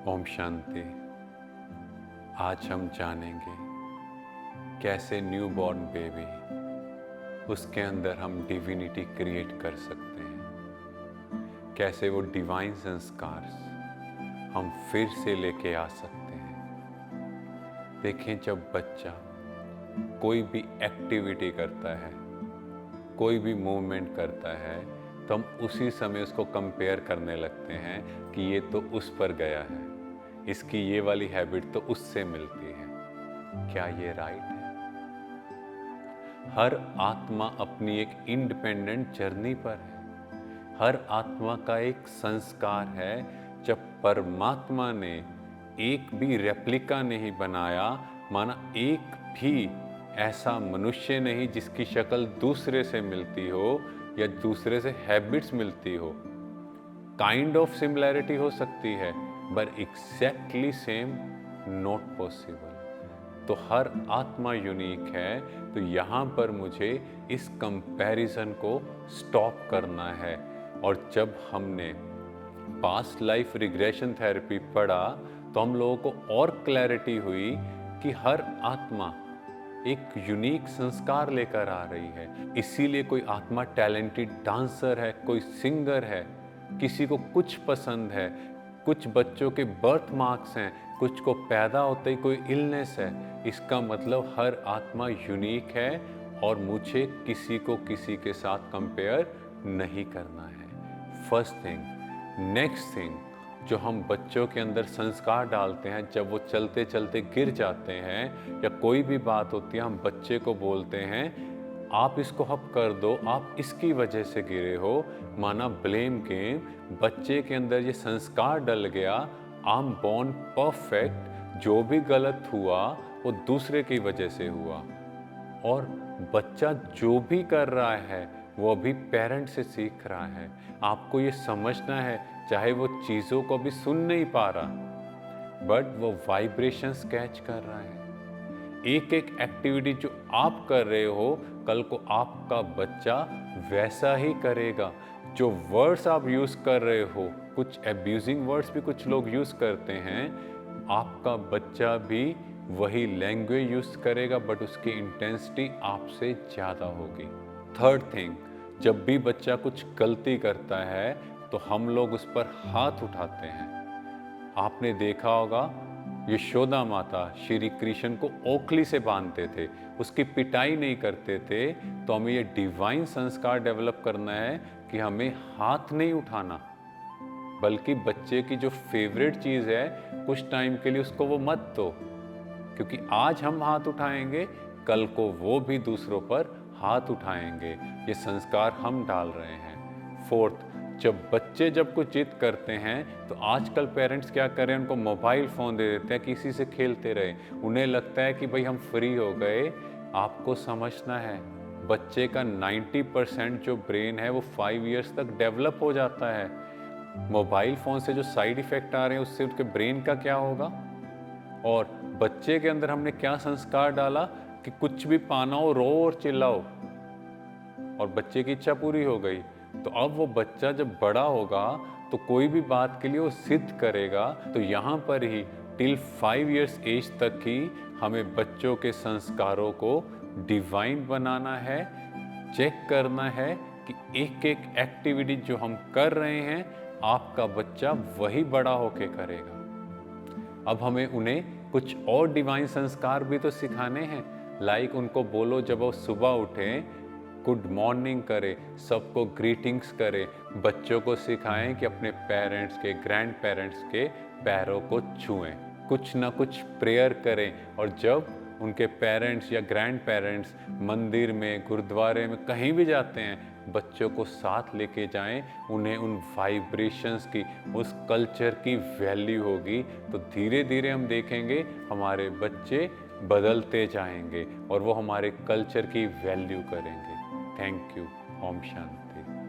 ओम शांति। आज हम जानेंगे कैसे न्यूबॉर्न बेबी, उसके अंदर हम डिविनिटी क्रिएट कर सकते हैं, कैसे वो डिवाइन संस्कार हम फिर से लेके आ सकते हैं। देखें, जब बच्चा कोई भी एक्टिविटी करता है, कोई भी मूवमेंट करता है, तो हम उसी समय उसको कंपेयर करने लगते हैं कि ये तो उस पर गया है, इसकी ये वाली हैबिट तो उससे मिलती है। क्या ये राइट है? हर आत्मा अपनी एक इंडिपेंडेंट जर्नी पर है। हर आत्मा का एक संस्कार है। जब परमात्मा ने एक भी रेप्लिका नहीं बनाया, माना एक भी ऐसा मनुष्य नहीं जिसकी शक्ल दूसरे से मिलती हो या दूसरे से हैबिट्स मिलती हो। काइंड ऑफ सिमिलैरिटी हो सकती है, but exactly same not possible. तो हर आत्मा यूनिक है। तो यहाँ पर मुझे इस कंपैरिजन को स्टॉप करना है। और जब हमने पास्ट लाइफ रिग्रेशन थेरेपी पढ़ा, तो हम लोगों को और क्लैरिटी हुई कि हर आत्मा एक यूनिक संस्कार लेकर आ रही है। इसीलिए कोई आत्मा टैलेंटेड डांसर है, कोई सिंगर है, किसी को कुछ पसंद है, कुछ बच्चों के बर्थ मार्क्स हैं, कुछ को पैदा होते ही कोई इलनेस है। इसका मतलब हर आत्मा यूनिक है और मुझे किसी को किसी के साथ कंपेयर नहीं करना है। First thing. नेक्स्ट थिंग, जो हम बच्चों के अंदर संस्कार डालते हैं, जब वो चलते चलते गिर जाते हैं या कोई भी बात होती है, हम बच्चे को बोलते हैं आप इसको हप कर दो, आप इसकी वजह से गिरे हो। माना ब्लेम गेम। बच्चे के अंदर ये संस्कार डल गया, आई एम बॉर्न परफेक्ट, जो भी गलत हुआ वो दूसरे की वजह से हुआ। और बच्चा जो भी कर रहा है वो अभी पेरेंट से सीख रहा है। आपको ये समझना है, चाहे वो चीज़ों को भी सुन नहीं पा रहा, बट वो वाइब्रेशंस कैच कर रहा है। एक एक एक्टिविटी जो आप कर रहे हो, कल को आपका बच्चा वैसा ही करेगा। जो वर्ड्स आप यूज़ कर रहे हो, कुछ एब्यूजिंग वर्ड्स भी कुछ लोग यूज़ करते हैं, आपका बच्चा भी वही लैंग्वेज यूज़ करेगा, बट उसकी इंटेंसिटी आपसे ज़्यादा होगी। थर्ड थिंग, जब भी बच्चा कुछ गलती करता है तो हम लोग उस पर हाथ उठाते हैं। आपने देखा होगा, यशोदा माता श्री कृष्ण को ओखली से बांधते थे, उसकी पिटाई नहीं करते थे। तो हमें ये डिवाइन संस्कार डेवलप करना है कि हमें हाथ नहीं उठाना, बल्कि बच्चे की जो फेवरेट चीज़ है कुछ टाइम के लिए उसको वो मत दो, क्योंकि आज हम हाथ उठाएंगे, कल को वो भी दूसरों पर हाथ उठाएंगे। ये संस्कार हम डाल रहे हैं। फोर्थ, जब बच्चे कुछ जिद करते हैं तो आजकल पेरेंट्स क्या करें, उनको मोबाइल फ़ोन दे देते हैं कि इसी से खेलते रहे। उन्हें लगता है कि भाई हम फ्री हो गए। आपको समझना है, बच्चे का 90% जो ब्रेन है वो 5 इयर्स तक डेवलप हो जाता है। मोबाइल फ़ोन से जो साइड इफ़ेक्ट आ रहे हैं उससे उसके ब्रेन का क्या होगा। और बच्चे के अंदर हमने क्या संस्कार डाला कि कुछ भी पाना हो रो और चिल्लाओ, और बच्चे की इच्छा पूरी हो गई। तो अब वो बच्चा जब बड़ा होगा तो कोई भी बात के लिए वो सिद्ध करेगा। तो यहाँ पर ही टिल 5 इयर्स एज तक ही हमें बच्चों के संस्कारों को डिवाइन बनाना है। चेक करना है कि एक एक एक्टिविटी जो हम कर रहे हैं, आपका बच्चा वही बड़ा होके करेगा। अब हमें उन्हें कुछ और डिवाइन संस्कार भी तो सिखाने हैं। लाइक उनको बोलो जब वो सुबह उठें, गुड मॉर्निंग करें, सबको ग्रीटिंग्स करें। बच्चों को सिखाएं कि अपने पेरेंट्स के, ग्रैंड पेरेंट्स के पैरों को छुएं, कुछ ना कुछ प्रेयर करें। और जब उनके पेरेंट्स या ग्रैंड पेरेंट्स मंदिर में, गुरुद्वारे में, कहीं भी जाते हैं, बच्चों को साथ लेके जाएं। उन्हें उन वाइब्रेशंस की, उस कल्चर की वैल्यू होगी। तो धीरे धीरे हम देखेंगे हमारे बच्चे बदलते जाएंगे और वो हमारे कल्चर की वैल्यू करेंगे। Thank you. ओम शांति।